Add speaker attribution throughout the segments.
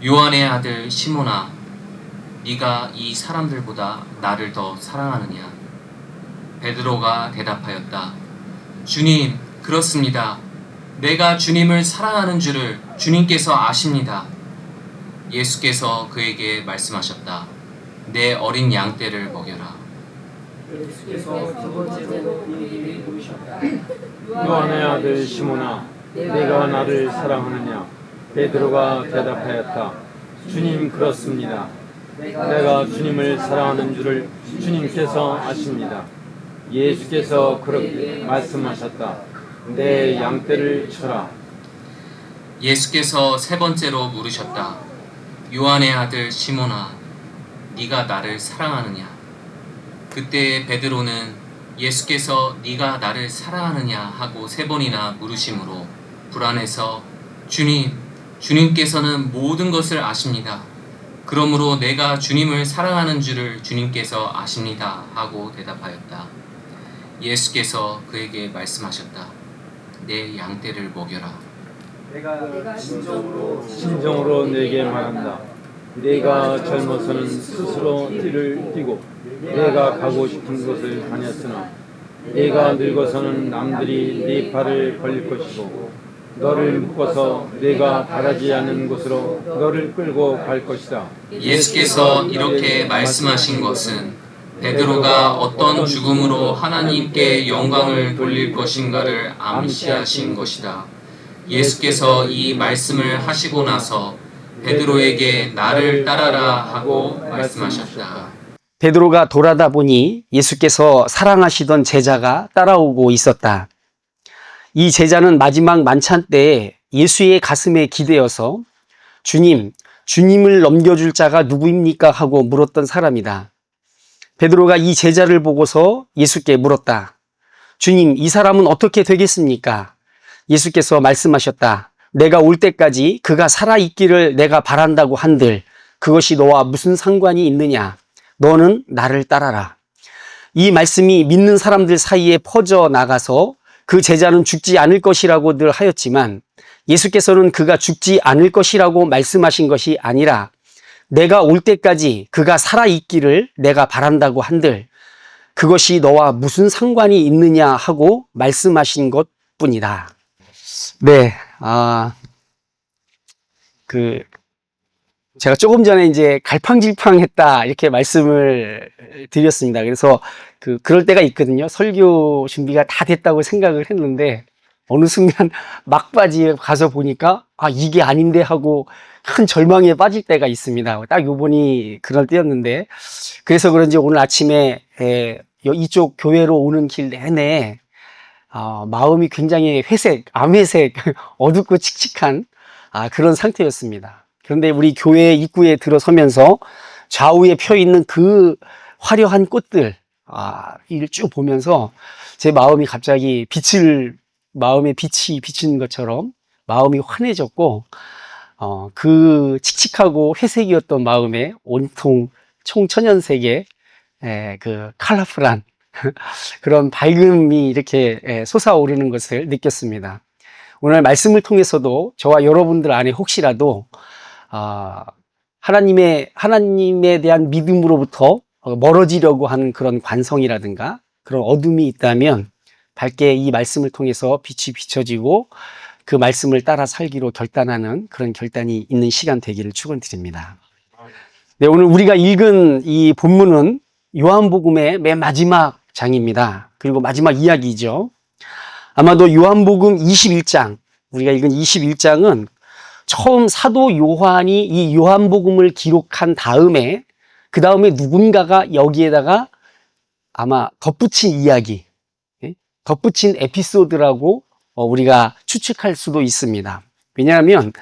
Speaker 1: 요한의 아들 시몬아, 네가 이 사람들보다 나를 더 사랑하느냐? 베드로가 대답하였다. 주님, 그렇습니다. 내가 주님을 사랑하는 줄을 주님께서 아십니다. 예수께서 그에게 말씀하셨다. 내 어린 양떼를 먹여라.
Speaker 2: 예수께서 두 번째로 그에게 물으셨다.
Speaker 3: 요한의 아들 시몬아, 내가 나를 사랑하느냐? 베드로가 대답하였다. 주님, 그렇습니다. 내가 주님을 사랑하는 줄을 주님께서 아십니다. 예수께서 그렇게 말씀하셨다. 내 양떼를 쳐라.
Speaker 1: 예수께서 세 번째로 물으셨다. 요한의 아들 시몬아, 네가 나를 사랑하느냐? 그때 베드로는 예수께서 네가 나를 사랑하느냐 하고 세 번이나 물으심으로 불안해서 주님께서는 모든 것을 아십니다. 그러므로 내가 주님을 사랑하는 줄을 주님께서 아십니다 하고 대답하였다. 예수께서 그에게 말씀하셨다. 내 양떼를 먹여라.
Speaker 2: 내가
Speaker 3: 진정으로 내게 말한다. 내가 젊어서는 스스로 띠를 띠고 내가 가고 싶은 곳을 다녔으나 내가 늙어서는 남들이 네 발을 벌릴 것이고 너를 묶어서 내가 바라지 않는 곳으로 너를 끌고 갈 것이다.
Speaker 1: 예수께서 이렇게 말씀하신 것은 베드로가 어떤 죽음으로 하나님께 영광을 돌릴 것인가를 암시하신 것이다. 예수께서 이 말씀을 하시고 나서 베드로에게 나를 따라라 하고 말씀하셨다.
Speaker 4: 베드로가 돌아다 보니 예수께서 사랑하시던 제자가 따라오고 있었다. 이 제자는 마지막 만찬 때에 예수의 가슴에 기대어서 주님을 넘겨줄 자가 누구입니까? 하고 물었던 사람이다. 베드로가 이 제자를 보고서 예수께 물었다. 주님, 이 사람은 어떻게 되겠습니까? 예수께서 말씀하셨다. 내가 올 때까지 그가 살아있기를 내가 바란다고 한들 그것이 너와 무슨 상관이 있느냐? 너는 나를 따라라. 이 말씀이 믿는 사람들 사이에 퍼져 나가서 그 제자는 죽지 않을 것이라고 늘 하였지만 예수께서는 그가 죽지 않을 것이라고 말씀하신 것이 아니라 내가 올 때까지 그가 살아있기를 내가 바란다고 한들 그것이 너와 무슨 상관이 있느냐 하고 말씀하신 것뿐이다. 네, 제가 조금 전에 이제 갈팡질팡했다 이렇게 말씀을 드렸습니다. 그래서 그럴 때가 있거든요. 설교 준비가 다 됐다고 생각을 했는데 어느 순간 막바지에 가서 보니까 이게 아닌데 하고 큰 절망에 빠질 때가 있습니다. 딱 요번이 그럴 때였는데 그래서 그런지 오늘 아침에 이쪽 교회로 오는 길 내내 마음이 굉장히 암회색, 어둡고 칙칙한 그런 상태였습니다. 그런데 우리 교회 입구에 들어서면서 좌우에 펴 있는 그 화려한 꽃들, 이를 쭉 보면서 제 마음이 갑자기 마음에 빛이 비치는 것처럼 마음이 환해졌고, 그 칙칙하고 회색이었던 마음에 온통 총천연색의 그 컬러풀한 그런 밝음이 이렇게 솟아오르는 것을 느꼈습니다. 오늘 말씀을 통해서도 저와 여러분들 안에 혹시라도 하나님에 대한 믿음으로부터 멀어지려고 하는 그런 관성이라든가 그런 어둠이 있다면 밝게 이 말씀을 통해서 빛이 비춰지고 그 말씀을 따라 살기로 결단하는 그런 결단이 있는 시간 되기를 축원드립니다. 네, 오늘 우리가 읽은 이 본문은 요한복음의 맨 마지막 장입니다. 그리고 마지막 이야기죠. 아마도 요한복음 21장, 우리가 읽은 21장은 처음 사도 요한이 이 요한복음을 기록한 다음에 그 다음에 누군가가 여기에다가 아마 덧붙인 이야기, 덧붙인 에피소드라고 우리가 추측할 수도 있습니다. 왜냐하면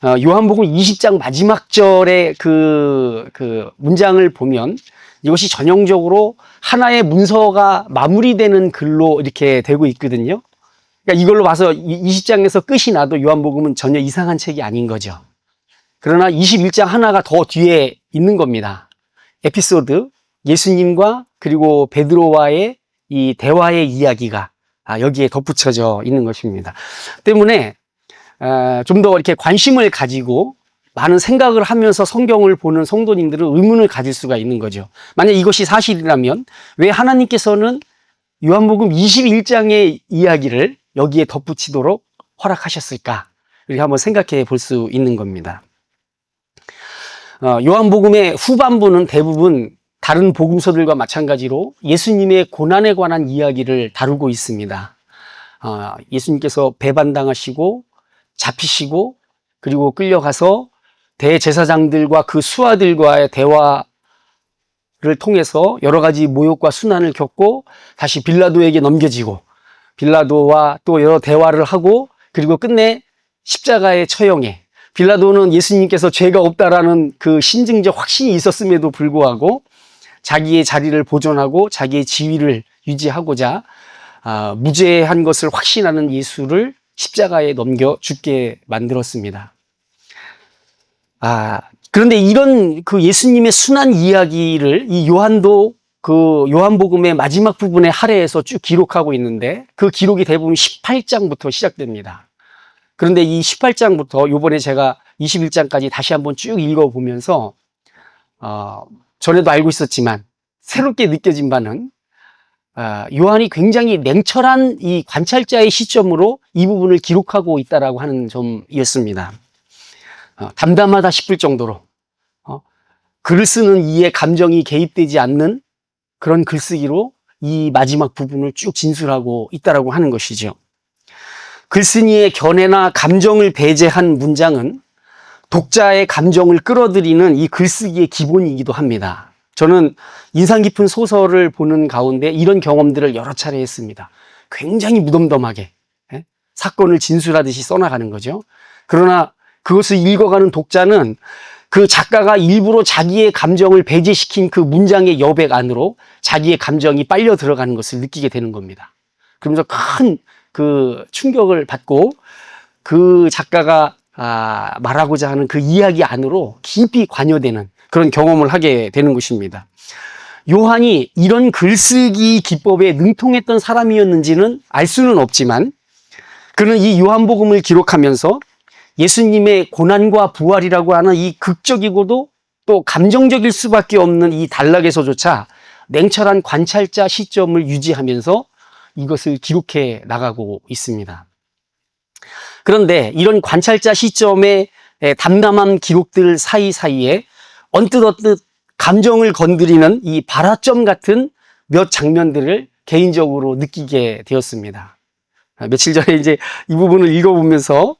Speaker 4: 요한복음 20장 마지막 절의 그 문장을 보면 이것이 전형적으로 하나의 문서가 마무리되는 글로 이렇게 되고 있거든요. 그러니까 이걸로 봐서 20장에서 끝이 나도 요한복음은 전혀 이상한 책이 아닌 거죠. 그러나 21장 하나가 더 뒤에 있는 겁니다. 에피소드, 예수님과 그리고 베드로와의 이 대화의 이야기가 여기에 덧붙여져 있는 것입니다. 때문에 좀 더 이렇게 관심을 가지고 많은 생각을 하면서 성경을 보는 성도님들은 의문을 가질 수가 있는 거죠. 만약 이것이 사실이라면 왜 하나님께서는 요한복음 21장의 이야기를 여기에 덧붙이도록 허락하셨을까? 이렇게 한번 생각해 볼 수 있는 겁니다. 요한복음의 후반부는 대부분 다른 복음서들과 마찬가지로 예수님의 고난에 관한 이야기를 다루고 있습니다. 예수님께서 배반당하시고 잡히시고 그리고 끌려가서 대제사장들과 그 수하들과의 대화를 통해서 여러 가지 모욕과 순환을 겪고 다시 빌라도에게 넘겨지고 빌라도와 또 여러 대화를 하고 그리고 끝내 십자가에 처형해 빌라도는 예수님께서 죄가 없다라는 그 신증적 확신이 있었음에도 불구하고 자기의 자리를 보존하고 자기의 지위를 유지하고자 무죄한 것을 확신하는 예수를 십자가에 넘겨 죽게 만들었습니다. 그런데 이런 그 예수님의 순환 이야기를 이 요한도 그 요한복음의 마지막 부분에 할애해서 쭉 기록하고 있는데 그 기록이 대부분 18장부터 시작됩니다. 그런데 이 18장부터 요번에 제가 21장까지 다시 한번 쭉 읽어보면서 전에도 알고 있었지만 새롭게 느껴진 바는 요한이 굉장히 냉철한 이 관찰자의 시점으로 이 부분을 기록하고 있다라고 하는 점이었습니다. 담담하다 싶을 정도로 글을 쓰는 이의 감정이 개입되지 않는 그런 글쓰기로 이 마지막 부분을 쭉 진술하고 있다라고 하는 것이죠. 글쓴이의 견해나 감정을 배제한 문장은 독자의 감정을 끌어들이는 이 글쓰기의 기본이기도 합니다. 저는 인상 깊은 소설을 보는 가운데 이런 경험들을 여러 차례 했습니다. 굉장히 무덤덤하게 사건을 진술하듯이 써나가는 거죠. 그러나 그것을 읽어가는 독자는 그 작가가 일부러 자기의 감정을 배제시킨 그 문장의 여백 안으로 자기의 감정이 빨려 들어가는 것을 느끼게 되는 겁니다. 그러면서 큰 그 충격을 받고 그 작가가 말하고자 하는 그 이야기 안으로 깊이 관여되는 그런 경험을 하게 되는 것입니다. 요한이 이런 글쓰기 기법에 능통했던 사람이었는지는 알 수는 없지만 그는 이 요한복음을 기록하면서 예수님의 고난과 부활이라고 하는 이 극적이고도 또 감정적일 수밖에 없는 이 단락에서조차 냉철한 관찰자 시점을 유지하면서 이것을 기록해 나가고 있습니다. 그런데 이런 관찰자 시점의 담담한 기록들 사이사이에 언뜻 감정을 건드리는 이 발화점 같은 몇 장면들을 개인적으로 느끼게 되었습니다. 며칠 전에 이제 이 부분을 읽어보면서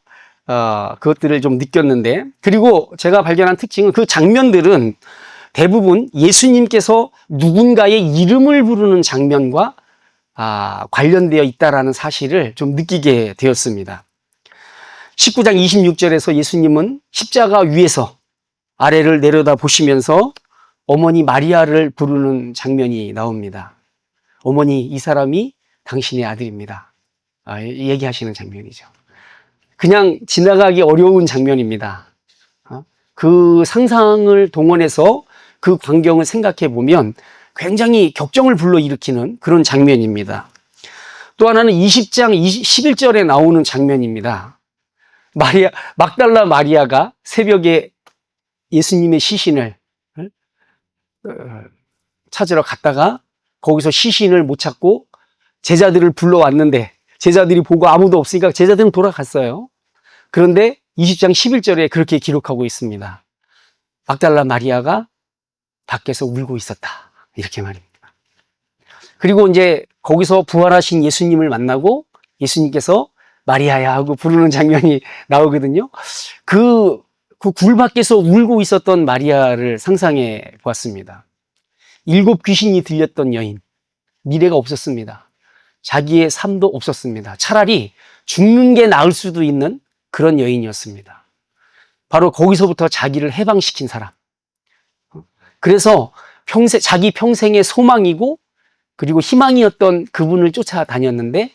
Speaker 4: 그것들을 좀 느꼈는데, 그리고 제가 발견한 특징은 그 장면들은 대부분 예수님께서 누군가의 이름을 부르는 장면과 관련되어 있다라는 사실을 좀 느끼게 되었습니다. 19장 26절에서 예수님은 십자가 위에서 아래를 내려다 보시면서 어머니 마리아를 부르는 장면이 나옵니다. 어머니, 이 사람이 당신의 아들입니다. 얘기하시는 장면이죠. 그냥 지나가기 어려운 장면입니다. 그 상상을 동원해서 그 광경을 생각해 보면 굉장히 격정을 불러일으키는 그런 장면입니다. 또 하나는 20장 11절에 나오는 장면입니다. 막달라 마리아가 새벽에 예수님의 시신을 찾으러 갔다가 거기서 시신을 못 찾고 제자들을 불러왔는데 제자들이 보고 아무도 없으니까 제자들은 돌아갔어요. 그런데 20장 11절에 그렇게 기록하고 있습니다. 막달라 마리아가 밖에서 울고 있었다. 이렇게 말입니다. 그리고 이제 거기서 부활하신 예수님을 만나고 예수님께서 마리아야 하고 부르는 장면이 나오거든요. 그 굴 밖에서 울고 있었던 마리아를 상상해 보았습니다. 7 귀신이 들렸던 여인, 미래가 없었습니다. 자기의 삶도 없었습니다. 차라리 죽는 게 나을 수도 있는 그런 여인이었습니다. 바로 거기서부터 자기를 해방시킨 사람. 그래서 자기 평생의 소망이고 그리고 희망이었던 그분을 쫓아다녔는데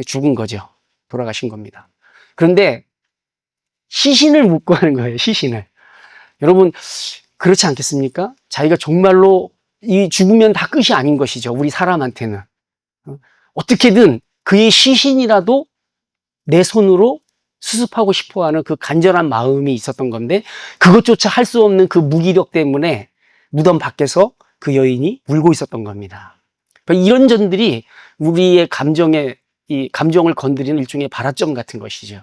Speaker 4: 죽은 거죠. 돌아가신 겁니다. 그런데 시신을 묻고 하는 거예요. 시신을. 여러분 그렇지 않겠습니까? 자기가 정말로 이 죽으면 다 끝이 아닌 것이죠. 우리 사람한테는. 어떻게든 그의 시신이라도 내 손으로 수습하고 싶어하는 그 간절한 마음이 있었던 건데 그것조차 할 수 없는 그 무기력 때문에 무덤 밖에서 그 여인이 울고 있었던 겁니다. 이런 점들이 우리의 감정을 건드리는 일종의 발화점 같은 것이죠.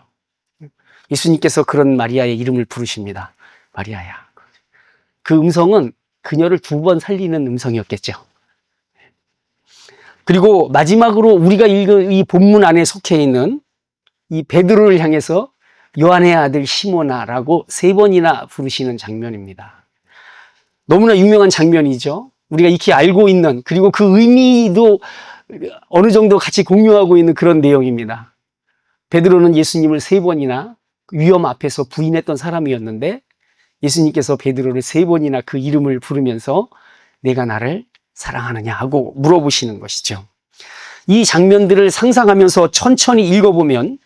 Speaker 4: 예수님께서 그런 마리아의 이름을 부르십니다. 마리아야. 그 음성은 그녀를 2번 살리는 음성이었겠죠. 그리고 마지막으로 우리가 읽은 이 본문 안에 속해 있는 이 베드로를 향해서 요한의 아들 시몬아라고 3번이나 부르시는 장면입니다. 너무나 유명한 장면이죠. 우리가 익히 알고 있는, 그리고 그 의미도 어느 정도 같이 공유하고 있는 그런 내용입니다. 베드로는 예수님을 3번이나 위험 앞에서 부인했던 사람이었는데 예수님께서 베드로를 3번이나 그 이름을 부르면서 내가 나를 사랑하느냐 하고 물어보시는 것이죠. 이 장면들을 상상하면서 천천히 읽어보면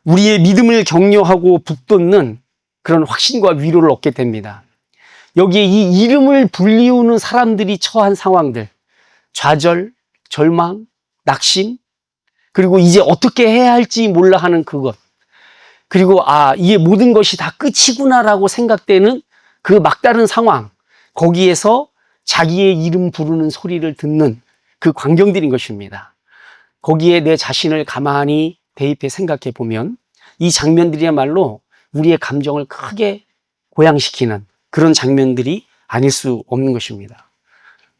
Speaker 4: 우리의 믿음을 격려하고 북돋는 그런 확신과 위로를 얻게 됩니다. 여기에 이 이름을 불리우는 사람들이 처한 상황들, 좌절, 절망, 낙심, 그리고 이제 어떻게 해야 할지 몰라 하는 그것, 그리고 이게 모든 것이 다 끝이구나라고 생각되는 그 막다른 상황, 거기에서 자기의 이름 부르는 소리를 듣는 그 광경들인 것입니다. 거기에 내 자신을 가만히 대입해 생각해 보면 이 장면들이야말로 우리의 감정을 크게 고양시키는 그런 장면들이 아닐 수 없는 것입니다.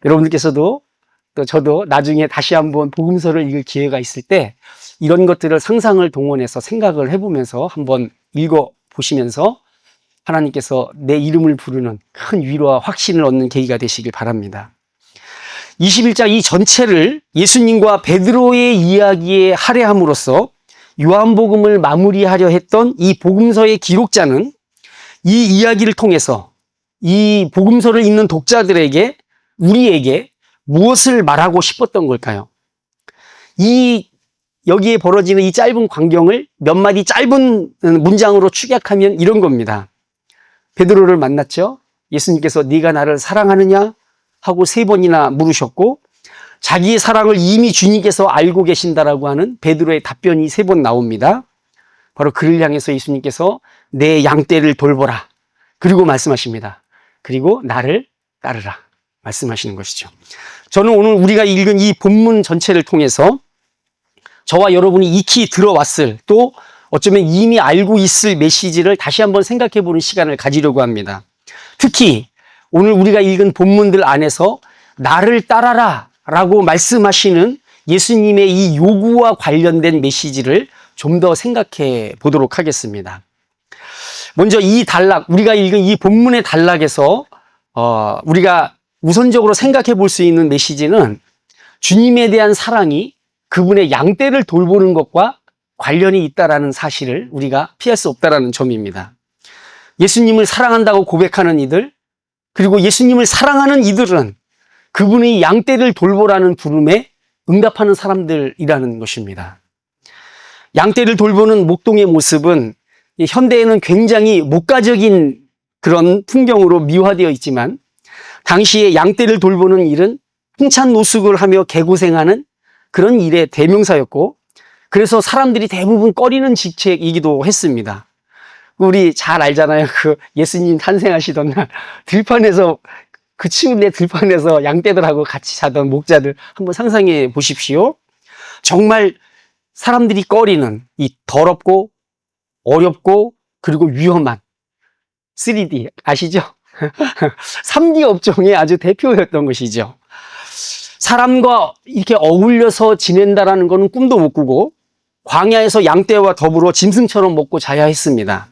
Speaker 4: 여러분들께서도 또 저도 나중에 다시 한번 복음서를 읽을 기회가 있을 때 이런 것들을 상상을 동원해서 생각을 해보면서 한번 읽어보시면서 하나님께서 내 이름을 부르는 큰 위로와 확신을 얻는 계기가 되시길 바랍니다. 21장 이 전체를 예수님과 베드로의 이야기에 할애함으로써 요한복음을 마무리하려 했던 이 복음서의 기록자는 이 이야기를 통해서 이 복음서를 읽는 독자들에게, 우리에게 무엇을 말하고 싶었던 걸까요? 여기에 벌어지는 이 짧은 광경을 몇 마디 짧은 문장으로 축약하면 이런 겁니다. 베드로를 만났죠. 예수님께서 네가 나를 사랑하느냐 하고 3번이나 물으셨고 자기의 사랑을 이미 주님께서 알고 계신다라고 하는 베드로의 답변이 3번 나옵니다. 바로 그를 향해서 예수님께서 내 양떼를 돌보라. 그리고 말씀하십니다. 그리고 나를 따르라. 말씀하시는 것이죠. 저는 오늘 우리가 읽은 이 본문 전체를 통해서 저와 여러분이 익히 들어왔을, 또 어쩌면 이미 알고 있을 메시지를 다시 한번 생각해 보는 시간을 가지려고 합니다. 특히 오늘 우리가 읽은 본문들 안에서 나를 따라라 라고 말씀하시는 예수님의 이 요구와 관련된 메시지를 좀 더 생각해 보도록 하겠습니다. 먼저 이 단락, 우리가 읽은 이 본문의 단락에서 우리가 우선적으로 생각해 볼 수 있는 메시지는 주님에 대한 사랑이 그분의 양떼를 돌보는 것과 관련이 있다라는 사실을 우리가 피할 수 없다라는 점입니다. 예수님을 사랑한다고 고백하는 이들, 그리고 예수님을 사랑하는 이들은 그분의 양떼를 돌보라는 부름에 응답하는 사람들이라는 것입니다. 양떼를 돌보는 목동의 모습은 현대에는 굉장히 목가적인 그런 풍경으로 미화되어 있지만 당시에 양떼를 돌보는 일은 풍찬 노숙을 하며 개고생하는 그런 일의 대명사였고, 그래서 사람들이 대부분 꺼리는 직책이기도 했습니다. 우리 잘 알잖아요. 그 예수님 탄생하시던 날 들판에서, 그 추운 데 들판에서 양떼들하고 같이 자던 목자들 한번 상상해 보십시오. 정말 사람들이 꺼리는 이 더럽고 어렵고 그리고 위험한 3D 아시죠? 3D 업종의 아주 대표였던 것이죠. 사람과 이렇게 어울려서 지낸다라는 것은 꿈도 못 꾸고 광야에서 양떼와 더불어 짐승처럼 먹고 자야 했습니다.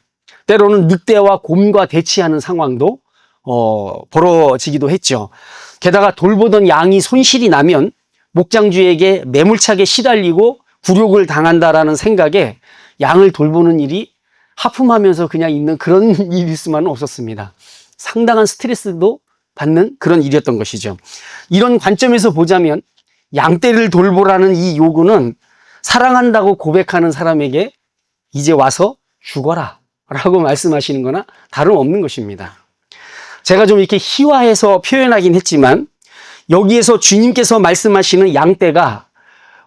Speaker 4: 때로는 늑대와 곰과 대치하는 상황도 벌어지기도 했죠. 게다가 돌보던 양이 손실이 나면 목장주에게 매몰차게 시달리고 굴욕을 당한다라는 생각에 양을 돌보는 일이 하품하면서 그냥 있는 그런 일일 수만은 없었습니다. 상당한 스트레스도 받는 그런 일이었던 것이죠. 이런 관점에서 보자면 양떼를 돌보라는 이 요구는 사랑한다고 고백하는 사람에게 이제 와서 죽어라 라고 말씀하시는 거나 다름없는 것입니다. 제가 좀 이렇게 희화해서 표현하긴 했지만 여기에서 주님께서 말씀하시는 양떼가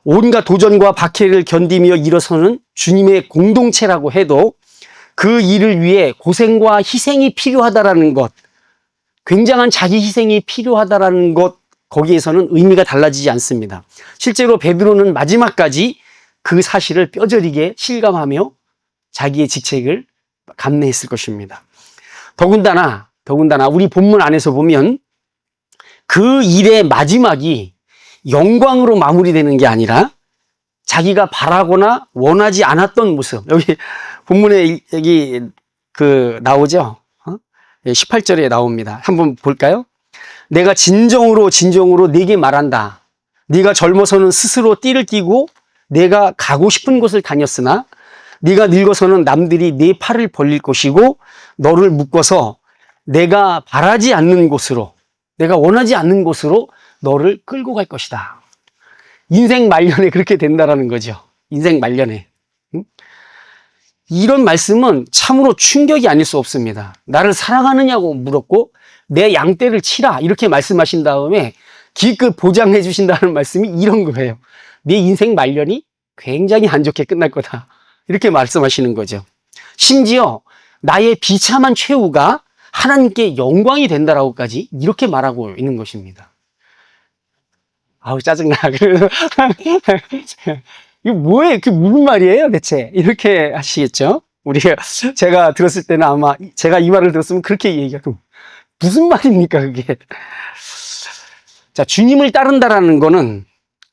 Speaker 4: 온갖 도전과 박해를 견디며 일어서는 주님의 공동체라고 해도 그 일을 위해 고생과 희생이 필요하다라는 것, 굉장한 자기 희생이 필요하다라는 것, 거기에서는 의미가 달라지지 않습니다. 실제로 베드로는 마지막까지 그 사실을 뼈저리게 실감하며 자기의 직책을 감내했을 것입니다. 더군다나 우리 본문 안에서 보면 그 일의 마지막이 영광으로 마무리되는 게 아니라 자기가 바라거나 원하지 않았던 모습. 여기 본문에 여기 나오죠? 18절에 나옵니다. 한번 볼까요? 내가 진정으로 네게 말한다. 네가 젊어서는 스스로 띠를 띠고 내가 가고 싶은 곳을 다녔으나 네가 늙어서는 남들이 네 팔을 벌릴 것이고 너를 묶어서 내가 바라지 않는 곳으로, 내가 원하지 않는 곳으로 너를 끌고 갈 것이다. 인생 말년에 그렇게 된다라는 거죠. 인생 말년에. 이런 말씀은 참으로 충격이 아닐 수 없습니다. 나를 사랑하느냐고 물었고 내 양떼를 치라 이렇게 말씀하신 다음에 기껏 보장해 주신다는 말씀이 이런 거예요. 내 인생 말년이 굉장히 안 좋게 끝날 거다. 이렇게 말씀하시는 거죠. 심지어 나의 비참한 최후가 하나님께 영광이 된다라고까지 이렇게 말하고 있는 것입니다. 아우 짜증나. 이거 뭐예요? 그게 무슨 말이에요 대체? 이렇게 하시겠죠? 제가 들었을 때는 아마 제가 이 말을 들었으면 그렇게 얘기하고 무슨 말입니까 그게? 자, 주님을 따른다라는 거는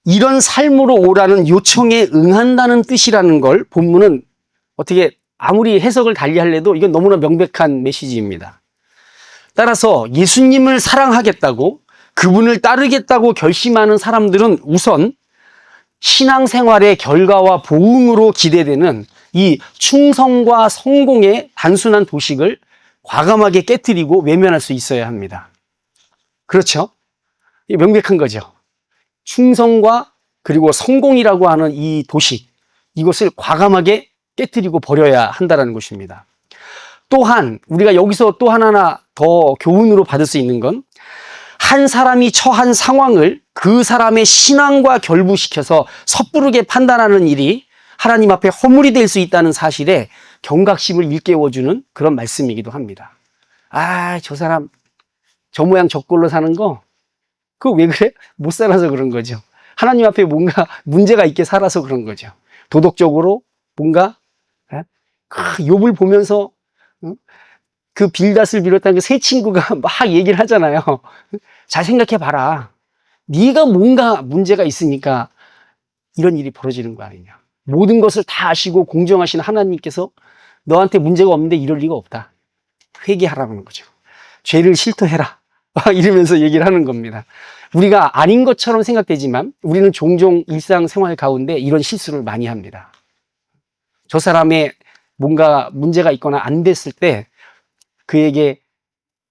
Speaker 4: 이런 삶으로 오라는 요청에 응한다는 뜻이라는 걸 본문은 어떻게 아무리 해석을 달리하려도 이건 너무나 명백한 메시지입니다. 따라서 예수님을 사랑하겠다고 그분을 따르겠다고 결심하는 사람들은 우선 신앙생활의 결과와 보응으로 기대되는 이 충성과 성공의 단순한 도식을 과감하게 깨트리고 외면할 수 있어야 합니다. 그렇죠? 이게 명백한 거죠. 충성과 그리고 성공이라고 하는 이 도식, 이것을 과감하게 깨트리고 버려야 한다는 것입니다. 또한 우리가 여기서 또 하나 더 교훈으로 받을 수 있는 건 한 사람이 처한 상황을 그 사람의 신앙과 결부시켜서 섣부르게 판단하는 일이 하나님 앞에 허물이 될 수 있다는 사실에 경각심을 일깨워주는 그런 말씀이기도 합니다. 아, 저 사람 저 모양 저 꼴로 사는 거 그거 왜 그래? 못 살아서 그런 거죠. 하나님 앞에 뭔가 문제가 있게 살아서 그런 거죠. 도덕적으로 뭔가 욥을 보면서 그 빌닷을 비롯한 그 세 친구가 막 얘기를 하잖아요. 잘 생각해 봐라. 네가 뭔가 문제가 있으니까 이런 일이 벌어지는 거 아니냐. 모든 것을 다 아시고 공정하신 하나님께서 너한테 문제가 없는데 이럴 리가 없다. 회개하라는 거죠. 죄를 실토해라. 이러면서 얘기를 하는 겁니다. 우리가 아닌 것처럼 생각되지만 우리는 종종 일상생활 가운데 이런 실수를 많이 합니다. 저 사람의 뭔가 문제가 있거나 안 됐을 때 그에게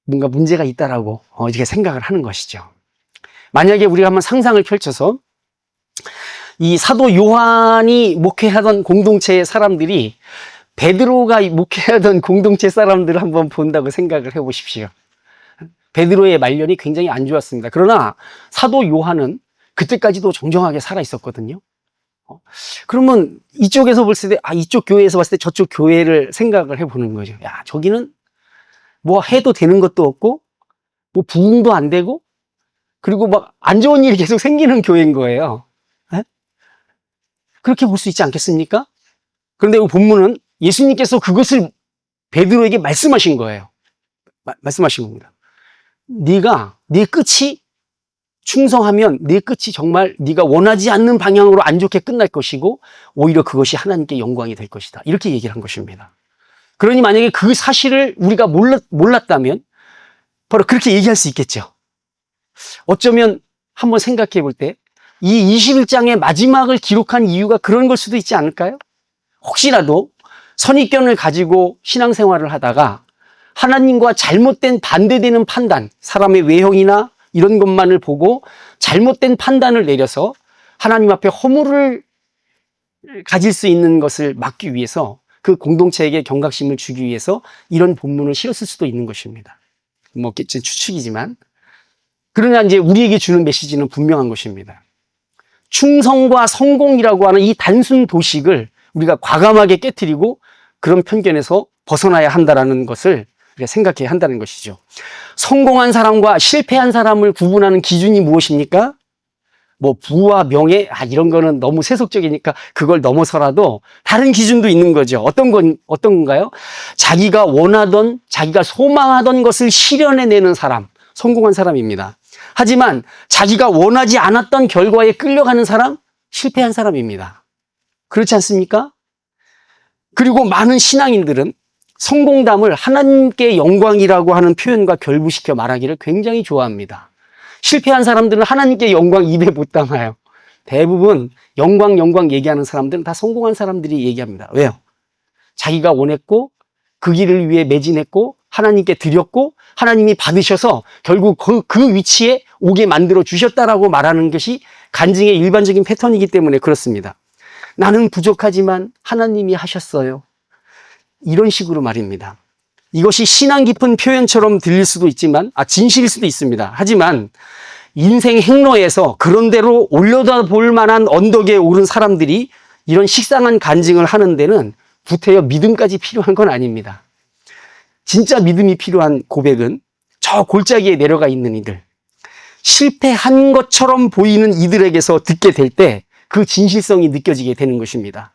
Speaker 4: 뭔가 문제가 있다라고 이렇게 생각을 하는 것이죠. 만약에 우리가 한번 상상을 펼쳐서 이 사도 요한이 목회하던 공동체의 사람들이 베드로가 목회하던 공동체 사람들을 한번 본다고 생각을 해보십시오. 베드로의 말년이 굉장히 안 좋았습니다. 그러나 사도 요한은 그때까지도 정정하게 살아 있었거든요. 그러면 이쪽에서 봤을 때, 이쪽 교회에서 봤을 때 저쪽 교회를 생각을 해보는 거죠. 야, 저기는 뭐 해도 되는 것도 없고, 뭐 부흥도 안 되고, 그리고 막 안 좋은 일이 계속 생기는 교회인 거예요. 에? 그렇게 볼 수 있지 않겠습니까? 그런데 이 본문은 예수님께서 그것을 베드로에게 말씀하신 거예요. 말씀하신 겁니다. 네가 네 끝이 충성하면 네 끝이 정말 네가 원하지 않는 방향으로 안 좋게 끝날 것이고 오히려 그것이 하나님께 영광이 될 것이다. 이렇게 얘기를 한 것입니다. 그러니 만약에 그 사실을 우리가 몰랐다면 바로 그렇게 얘기할 수 있겠죠. 어쩌면 한번 생각해 볼 때 이 21장의 마지막을 기록한 이유가 그런 걸 수도 있지 않을까요? 혹시라도 선입견을 가지고 신앙생활을 하다가 하나님과 잘못된 반대되는 판단, 사람의 외형이나 이런 것만을 보고 잘못된 판단을 내려서 하나님 앞에 허물을 가질 수 있는 것을 막기 위해서 그 공동체에게 경각심을 주기 위해서 이런 본문을 실었을 수도 있는 것입니다. 뭐 추측이지만 그러나 이제 우리에게 주는 메시지는 분명한 것입니다. 충성과 성공이라고 하는 이 단순 도식을 우리가 과감하게 깨트리고 그런 편견에서 벗어나야 한다는 것을 우리가 생각해야 한다는 것이죠. 성공한 사람과 실패한 사람을 구분하는 기준이 무엇입니까? 뭐 부와 명예, 이런 거는 너무 세속적이니까 그걸 넘어서라도 다른 기준도 있는 거죠. 어떤 건가요? 자기가 원하던, 자기가 소망하던 것을 실현해내는 사람, 성공한 사람입니다. 하지만 자기가 원하지 않았던 결과에 끌려가는 사람, 실패한 사람입니다. 그렇지 않습니까? 그리고 많은 신앙인들은 성공담을 하나님께 영광이라고 하는 표현과 결부시켜 말하기를 굉장히 좋아합니다. 실패한 사람들은 하나님께 영광 입에 못 담아요. 대부분 영광 얘기하는 사람들은 다 성공한 사람들이 얘기합니다. 왜요? 자기가 원했고 그 길을 위해 매진했고 하나님께 드렸고 하나님이 받으셔서 결국 그 위치에 오게 만들어 주셨다라고 말하는 것이 간증의 일반적인 패턴이기 때문에 그렇습니다. 나는 부족하지만 하나님이 하셨어요. 이런 식으로 말입니다. 이것이 신앙 깊은 표현처럼 들릴 수도 있지만, 진실일 수도 있습니다. 하지만 인생 행로에서 그런 대로 올려다볼 만한 언덕에 오른 사람들이 이런 식상한 간증을 하는 데는 구태여 믿음까지 필요한 건 아닙니다. 진짜 믿음이 필요한 고백은 저 골짜기에 내려가 있는 이들, 실패한 것처럼 보이는 이들에게서 듣게 될 때 그 진실성이 느껴지게 되는 것입니다.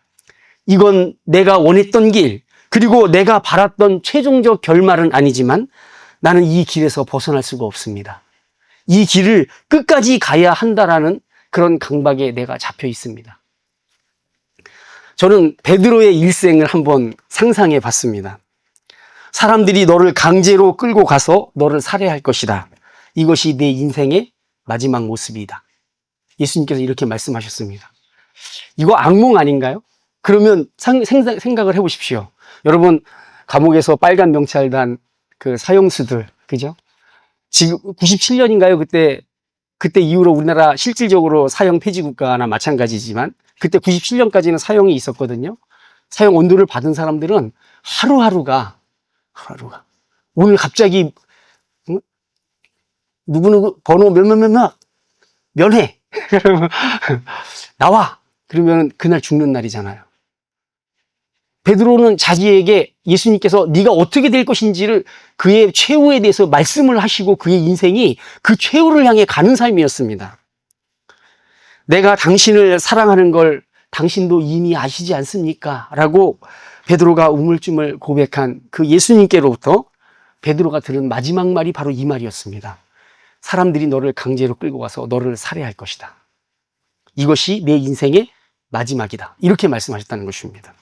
Speaker 4: 이건 내가 원했던 길, 그리고 내가 바랐던 최종적 결말은 아니지만 나는 이 길에서 벗어날 수가 없습니다. 이 길을 끝까지 가야 한다라는 그런 강박에 내가 잡혀 있습니다. 저는 베드로의 일생을 한번 상상해 봤습니다. 사람들이 너를 강제로 끌고 가서 너를 살해할 것이다. 이것이 내 인생의 마지막 모습이다. 예수님께서 이렇게 말씀하셨습니다. 이거 악몽 아닌가요? 그러면 생각을 해보십시오. 여러분, 감옥에서 빨간 명찰단 그 사형수들, 그죠? 지금 97년인가요? 그때 이후로 우리나라 실질적으로 사형 폐지 국가나 마찬가지지만 그때 97년까지는 사형이 있었거든요. 사형 온도를 받은 사람들은 하루하루가 오늘 갑자기 누구누구 번호 몇몇몇몇 면회 나와 그러면 그날 죽는 날이잖아요. 베드로는 자기에게 예수님께서 네가 어떻게 될 것인지를 그의 최후에 대해서 말씀을 하시고 그의 인생이 그 최후를 향해 가는 삶이었습니다. 내가 당신을 사랑하는 걸 당신도 이미 아시지 않습니까? 라고 베드로가 우물쭈물 고백한 그 예수님께로부터 베드로가 들은 마지막 말이 바로 이 말이었습니다. 사람들이 너를 강제로 끌고 가서 너를 살해할 것이다. 이것이 내 인생의 마지막이다. 이렇게 말씀하셨다는 것입니다.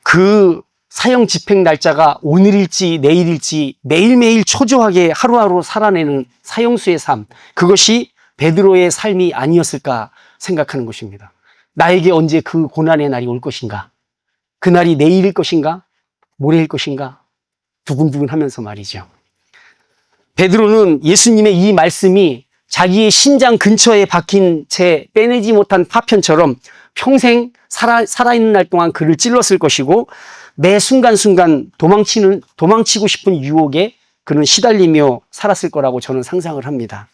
Speaker 4: 그 사형 집행 날짜가 오늘일지 내일일지 매일매일 초조하게 하루하루 살아내는 사형수의 삶, 그것이 베드로의 삶이 아니었을까 생각하는 것입니다. 나에게 언제 그 고난의 날이 올 것인가? 그날이 내일일 것인가? 모레일 것인가? 두근두근 하면서 말이죠. 베드로는 예수님의 이 말씀이 자기의 심장 근처에 박힌 채 빼내지 못한 파편처럼 평생 살아있는 날 동안 그를 찔렀을 것이고 매 순간순간 도망치고 싶은 유혹에 그는 시달리며 살았을 거라고 저는 상상을 합니다.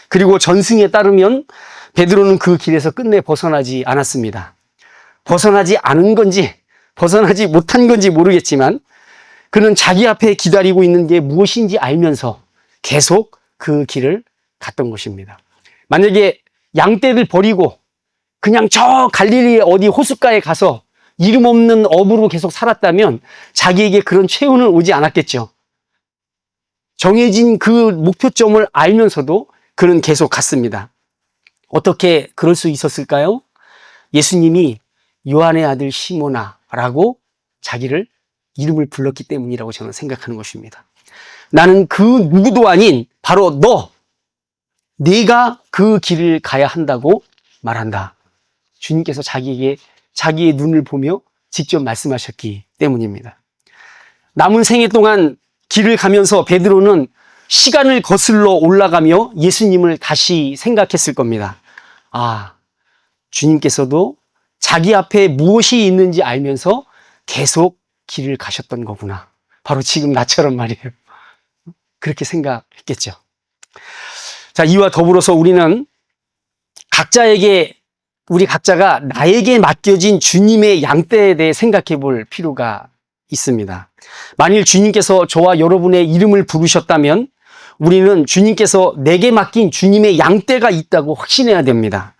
Speaker 4: 그리고 전승에 따르면 베드로는 그 길에서 끝내 벗어나지 않았습니다. 벗어나지 않은 건지 벗어나지 못한 건지 모르겠지만 그는 자기 앞에 기다리고 있는 게 무엇인지 알면서 계속 그 길을 갔던 것입니다. 만약에 양떼를 버리고 그냥 저 갈릴리 어디 호숫가에 가서 이름 없는 어부로 계속 살았다면 자기에게 그런 최후는 오지 않았겠죠. 정해진 그 목표점을 알면서도 그는 계속 갔습니다. 어떻게 그럴 수 있었을까요? 예수님이 요한의 아들 시몬아라고 자기를 이름을 불렀기 때문이라고 저는 생각하는 것입니다. 나는 그 누구도 아닌 바로 네가 그 길을 가야 한다고 말한다. 주님께서 자기에게 자기의 눈을 보며 직접 말씀하셨기 때문입니다. 남은 생애 동안 길을 가면서 베드로는 시간을 거슬러 올라가며 예수님을 다시 생각했을 겁니다. 주님께서도 자기 앞에 무엇이 있는지 알면서 계속 길을 가셨던 거구나. 바로 지금 나처럼 말이에요. 그렇게 생각했겠죠. 자, 이와 더불어서 우리는 각자에게 우리 각자가 나에게 맡겨진 주님의 양떼에 대해 생각해 볼 필요가 있습니다. 만일 주님께서 저와 여러분의 이름을 부르셨다면 우리는 주님께서 내게 맡긴 주님의 양떼가 있다고 확신해야 됩니다.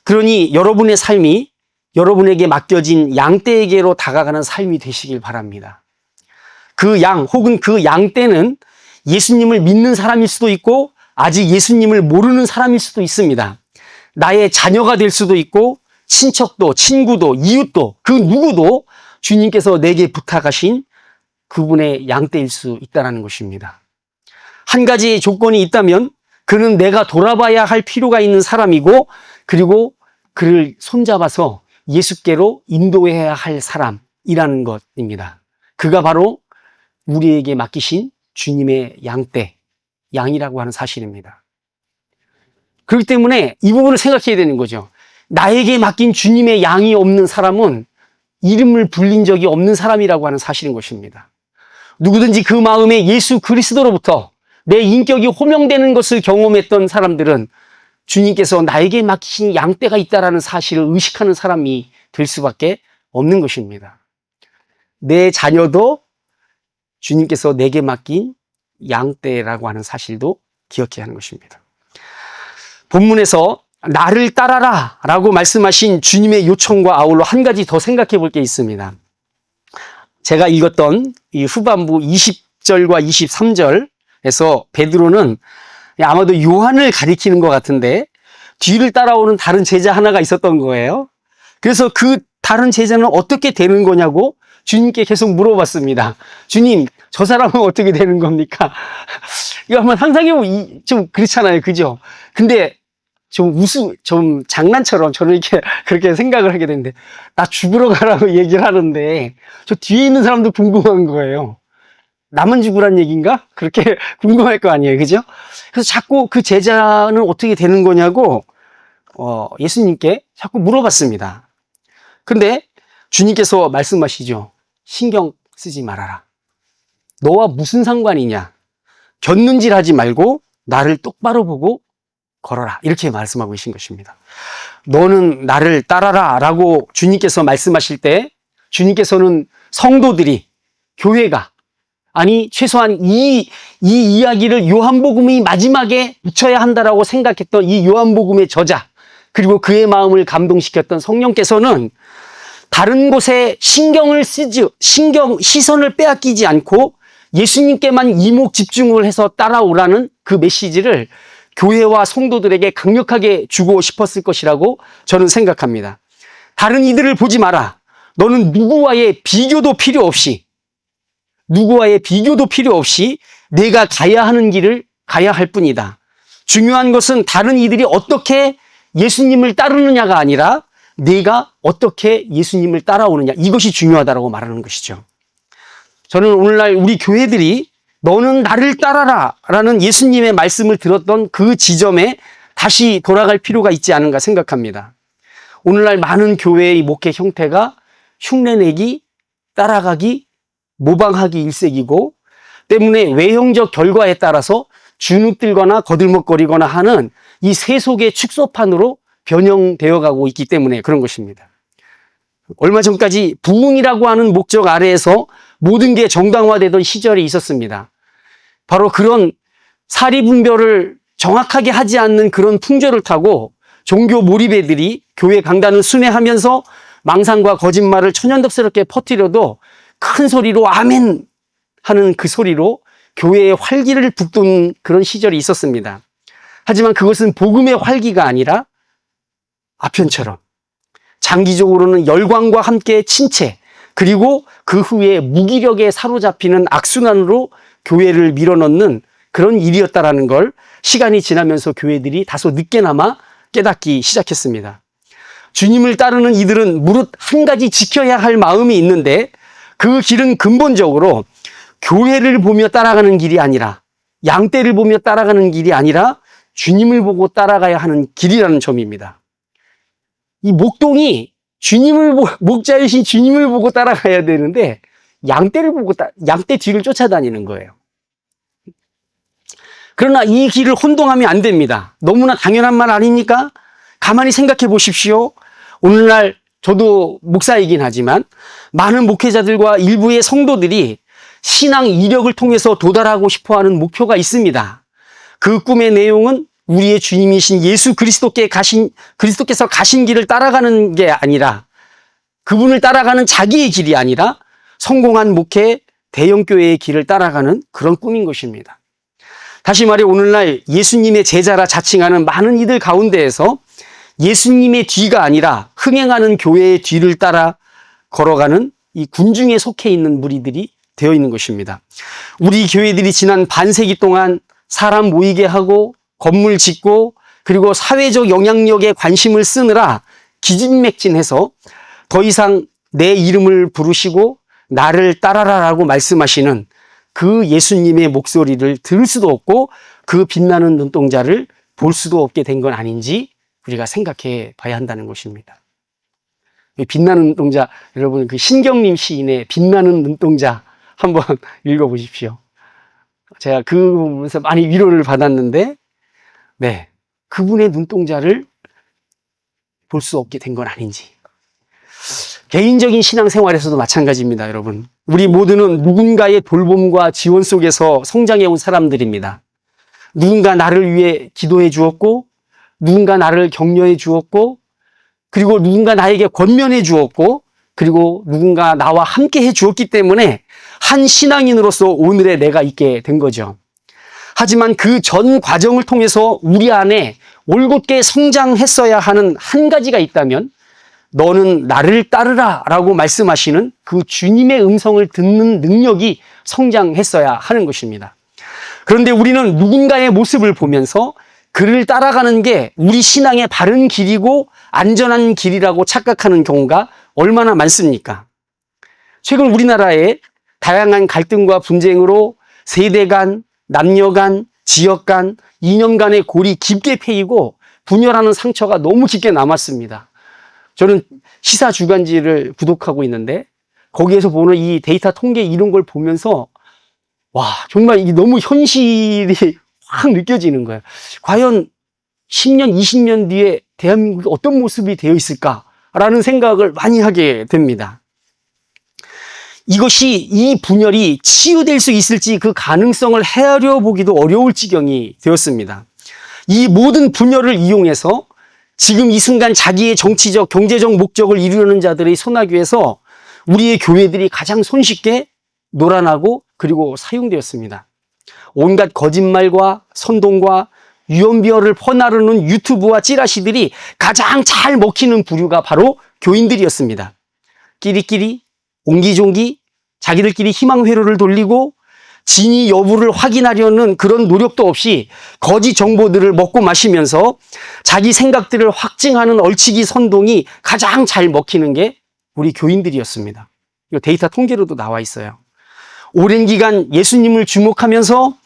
Speaker 4: 그러니 여러분의 삶이 여러분에게 맡겨진 양떼에게로 다가가는 삶이 되시길 바랍니다. 그 양 혹은 그 양떼는 예수님을 믿는 사람일 수도 있고 아직 예수님을 모르는 사람일 수도 있습니다. 나의 자녀가 될 수도 있고 친척도 친구도 이웃도 그 누구도 주님께서 내게 부탁하신 그분의 양떼일 수 있다는 것입니다. 한 가지 조건이 있다면 그는 내가 돌아봐야 할 필요가 있는 사람이고 그리고 그를 손잡아서 예수께로 인도해야 할 사람이라는 것입니다. 그가 바로 우리에게 맡기신 주님의 양떼, 양이라고 하는 사실입니다. 그렇기 때문에 이 부분을 생각해야 되는 거죠. 나에게 맡긴 주님의 양이 없는 사람은 이름을 불린 적이 없는 사람이라고 하는 사실인 것입니다. 누구든지 그 마음에 예수 그리스도로부터 내 인격이 호명되는 것을 경험했던 사람들은 주님께서 나에게 맡기신 양떼가 있다는 사실을 의식하는 사람이 될 수밖에 없는 것입니다. 내 자녀도 주님께서 내게 맡긴 양떼라고 하는 사실도 기억해야 하는 것입니다. 본문에서 나를 따라라 라고 말씀하신 주님의 요청과 아울러 한 가지 더 생각해 볼 게 있습니다. 제가 읽었던 이 후반부 20절과 23절에서 베드로는 아마도 요한을 가리키는 것 같은데 뒤를 따라오는 다른 제자 하나가 있었던 거예요. 그래서 그 다른 제자는 어떻게 되는 거냐고 주님께 계속 물어봤습니다. 주님, 저 사람은 어떻게 되는 겁니까? 이거 한번 상상해보면 좀 그렇잖아요. 그죠? 근데 좀 장난처럼 저는 이렇게 그렇게 생각을 하게 되는데, 나 죽으러 가라고 얘기를 하는데, 저 뒤에 있는 사람도 궁금한 거예요. 나만 죽으란 얘기인가? 그렇게 궁금할 거 아니에요. 그죠? 그래서 자꾸 그 제자는 어떻게 되는 거냐고, 예수님께 자꾸 물어봤습니다. 근데 주님께서 말씀하시죠. 신경 쓰지 말아라. 너와 무슨 상관이냐? 곁눈질 하지 말고 나를 똑바로 보고 걸어라. 이렇게 말씀하고 계신 것입니다. 너는 나를 따라라 라고 주님께서 말씀하실 때 주님께서는 성도들이, 교회가, 아니 최소한 이 이야기를 요한복음이 마지막에 붙여야 한다라고 생각했던 이 요한복음의 저자, 그리고 그의 마음을 감동시켰던 성령께서는 다른 곳에 시선을 빼앗기지 않고 예수님께만 이목 집중을 해서 따라오라는 그 메시지를 교회와 성도들에게 강력하게 주고 싶었을 것이라고 저는 생각합니다. 다른 이들을 보지 마라. 너는 누구와의 비교도 필요 없이 내가 가야 하는 길을 가야 할 뿐이다. 중요한 것은 다른 이들이 어떻게 예수님을 따르느냐가 아니라 내가 어떻게 예수님을 따라오느냐, 이것이 중요하다고 말하는 것이죠. 저는 오늘날 우리 교회들이 너는 나를 따라라 라는 예수님의 말씀을 들었던 그 지점에 다시 돌아갈 필요가 있지 않은가 생각합니다. 오늘날 많은 교회의 목회 형태가 흉내내기, 따라가기, 모방하기 일색이고 때문에 외형적 결과에 따라서 주눅들거나 거들먹거리거나 하는 이 세속의 축소판으로 변형되어 가고 있기 때문에 그런 것입니다. 얼마 전까지 부흥이라고 하는 목적 아래에서 모든 게 정당화되던 시절이 있었습니다. 바로 그런 사리분별을 정확하게 하지 않는 그런 풍조를 타고 종교 몰입애들이 교회 강단을 순회하면서 망상과 거짓말을 천연덕스럽게 퍼뜨려도 큰 소리로 아멘 하는 그 소리로 교회의 활기를 북돋는 그런 시절이 있었습니다. 하지만 그것은 복음의 활기가 아니라 아편처럼 장기적으로는 열광과 함께 침체, 그리고 그 후에 무기력에 사로잡히는 악순환으로 교회를 밀어넣는 그런 일이었다라는 걸 시간이 지나면서 교회들이 다소 늦게나마 깨닫기 시작했습니다. 주님을 따르는 이들은 무릇 한 가지 지켜야 할 마음이 있는데 그 길은 근본적으로 교회를 보며 따라가는 길이 아니라, 양떼를 보며 따라가는 길이 아니라 주님을 보고 따라가야 하는 길이라는 점입니다. 이 목동이 목자이신 주님을 보고 따라가야 되는데 양떼 뒤를 쫓아다니는 거예요. 그러나 이 길을 혼동하면 안 됩니다. 너무나 당연한 말 아닙니까? 가만히 생각해 보십시오. 오늘날 저도 목사이긴 하지만 많은 목회자들과 일부의 성도들이 신앙 이력을 통해서 도달하고 싶어하는 목표가 있습니다. 그 꿈의 내용은 우리의 주님이신 예수 그리스도께서 가신 길을 따라가는 게 아니라, 그분을 따라가는 자기의 길이 아니라 성공한 목회, 대형교회의 길을 따라가는 그런 꿈인 것입니다. 다시 말해 오늘날 예수님의 제자라 자칭하는 많은 이들 가운데에서 예수님의 뒤가 아니라 흥행하는 교회의 뒤를 따라 걸어가는 이 군중에 속해 있는 무리들이 되어 있는 것입니다. 우리 교회들이 지난 반세기 동안 사람 모이게 하고 건물 짓고 그리고 사회적 영향력에 관심을 쓰느라 기진맥진해서 더 이상 내 이름을 부르시고 나를 따라라라고 말씀하시는 그 예수님의 목소리를 들을 수도 없고 그 빛나는 눈동자를 볼 수도 없게 된 건 아닌지 우리가 생각해 봐야 한다는 것입니다. 빛나는 눈동자, 여러분 그 신경림 시인의 빛나는 눈동자 한번 읽어보십시오. 제가 그 부분에서 많이 위로를 받았는데, 네, 그분의 눈동자를 볼 수 없게 된 건 아닌지. 개인적인 신앙생활에서도 마찬가지입니다, 여러분. 우리 모두는 누군가의 돌봄과 지원 속에서 성장해 온 사람들입니다. 누군가 나를 위해 기도해 주었고, 누군가 나를 격려해 주었고, 그리고 누군가 나에게 권면해 주었고, 그리고 누군가 나와 함께 해 주었기 때문에 한 신앙인으로서 오늘의 내가 있게 된 거죠. 하지만 그 전 과정을 통해서 우리 안에 올곧게 성장했어야 하는 한 가지가 있다면, 너는 나를 따르라 라고 말씀하시는 그 주님의 음성을 듣는 능력이 성장했어야 하는 것입니다. 그런데 우리는 누군가의 모습을 보면서 그를 따라가는 게 우리 신앙의 바른 길이고 안전한 길이라고 착각하는 경우가 얼마나 많습니까? 최근 우리나라에 다양한 갈등과 분쟁으로 세대 간, 남녀 간, 지역 간, 이념 간의 골이 깊게 패이고 분열하는 상처가 너무 깊게 남았습니다. 저는 시사 주간지를 구독하고 있는데 거기에서 보는 이 데이터 통계 이런 걸 보면서 와, 정말 이게 너무 현실이 확 느껴지는 거예요. 과연 10년, 20년 뒤에 대한민국이 어떤 모습이 되어 있을까라는 생각을 많이 하게 됩니다. 이것이, 이 분열이 치유될 수 있을지 그 가능성을 헤아려 보기도 어려울 지경이 되었습니다. 이 모든 분열을 이용해서 지금 이 순간 자기의 정치적, 경제적 목적을 이루려는 자들의 손아귀에서 우리의 교회들이 가장 손쉽게 놀아나고 그리고 사용되었습니다. 온갖 거짓말과 선동과 유언비어를 퍼나르는 유튜브와 찌라시들이 가장 잘 먹히는 부류가 바로 교인들이었습니다. 끼리끼리, 옹기종기, 자기들끼리 희망 회로를 돌리고 진위 여부를 확인하려는 그런 노력도 없이 거짓 정보들을 먹고 마시면서 자기 생각들을 확증하는 얼치기 선동이 가장 잘 먹히는 게 우리 교인들이었습니다. 이거 데이터 통계로도 나와 있어요. 오랜 기간 예수님을 주목하면서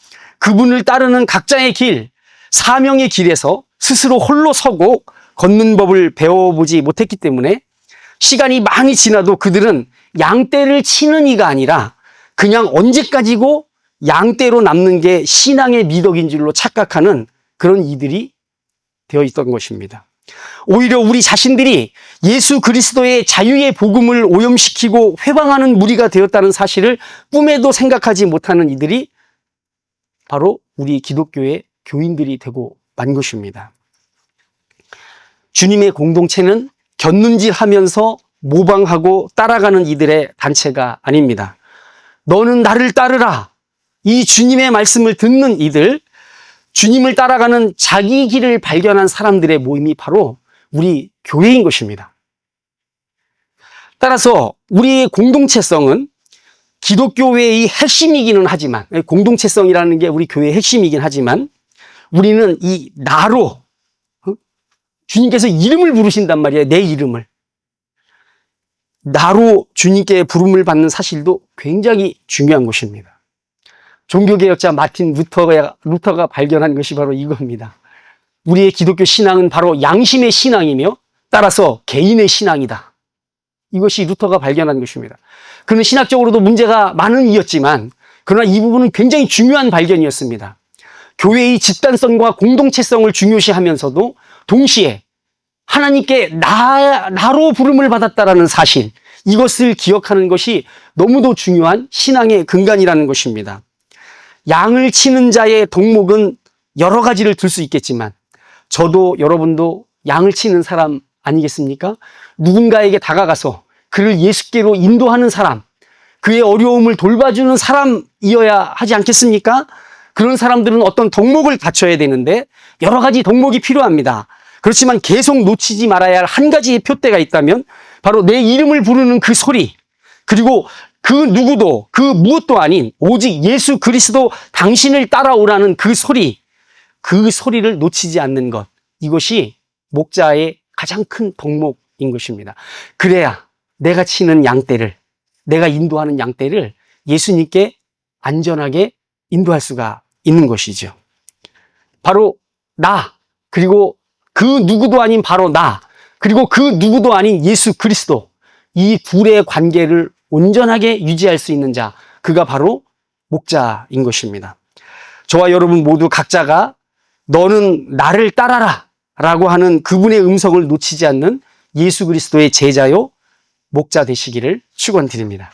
Speaker 4: 그분을 따르는 각자의 길, 사명의 길에서 스스로 홀로 서고 걷는 법을 배워보지 못했기 때문에 시간이 많이 지나도 그들은 양떼를 치는 이가 아니라 그냥 언제까지고 양떼로 남는 게 신앙의 미덕인 줄로 착각하는 그런 이들이 되어 있던 것입니다. 오히려 우리 자신들이 예수 그리스도의 자유의 복음을 오염시키고 회방하는 무리가 되었다는 사실을 꿈에도 생각하지 못하는 이들이 바로 우리 기독교의 교인들이 되고 만 것입니다. 주님의 공동체는 곁눈질하면서 모방하고 따라가는 이들의 단체가 아닙니다. 너는 나를 따르라. 이 주님의 말씀을 듣는 이들, 주님을 따라가는 자기 길을 발견한 사람들의 모임이 바로 우리 교회인 것입니다. 따라서 우리의 공동체성은 기독교회의 핵심이기는 하지만, 공동체성이라는 게 우리 교회의 핵심이긴 하지만, 우리는 이 나로, 주님께서 이름을 부르신단 말이에요. 내 이름을. 나로 주님께 부름을 받는 사실도 굉장히 중요한 것입니다. 종교개혁자 마틴 루터가 발견한 것이 바로 이겁니다. 우리의 기독교 신앙은 바로 양심의 신앙이며 따라서 개인의 신앙이다. 이것이 루터가 발견한 것입니다. 그는 신학적으로도 문제가 많은 이였지만 그러나 이 부분은 굉장히 중요한 발견이었습니다. 교회의 집단성과 공동체성을 중요시하면서도 동시에 하나님께 나로 부름을 받았다라는 사실, 이것을 기억하는 것이 너무도 중요한 신앙의 근간이라는 것입니다. 양을 치는 자의 덕목은 여러 가지를 들 수 있겠지만 저도 여러분도 양을 치는 사람 아니겠습니까? 누군가에게 다가가서 그를 예수께로 인도하는 사람, 그의 어려움을 돌봐주는 사람이어야 하지 않겠습니까? 그런 사람들은 어떤 덕목을 갖춰야 되는데 여러 가지 덕목이 필요합니다. 그렇지만 계속 놓치지 말아야 할 한 가지의 표대가 있다면 바로 내 이름을 부르는 그 소리, 그리고 그 누구도 그 무엇도 아닌 오직 예수 그리스도 당신을 따라오라는 그 소리, 그 소리를 놓치지 않는 것, 이것이 목자의 가장 큰 덕목인 것입니다. 그래야 내가 치는 양떼를, 내가 인도하는 양떼를 예수님께 안전하게 인도할 수가 있는 것이죠. 바로 나, 그리고 그 누구도 아닌 바로 나, 그리고 그 누구도 아닌 예수 그리스도, 이 둘의 관계를 온전하게 유지할 수 있는 자, 그가 바로 목자인 것입니다. 저와 여러분 모두 각자가 너는 나를 따라라 라고 하는 그분의 음성을 놓치지 않는 예수 그리스도의 제자요 목자 되시기를 축원드립니다.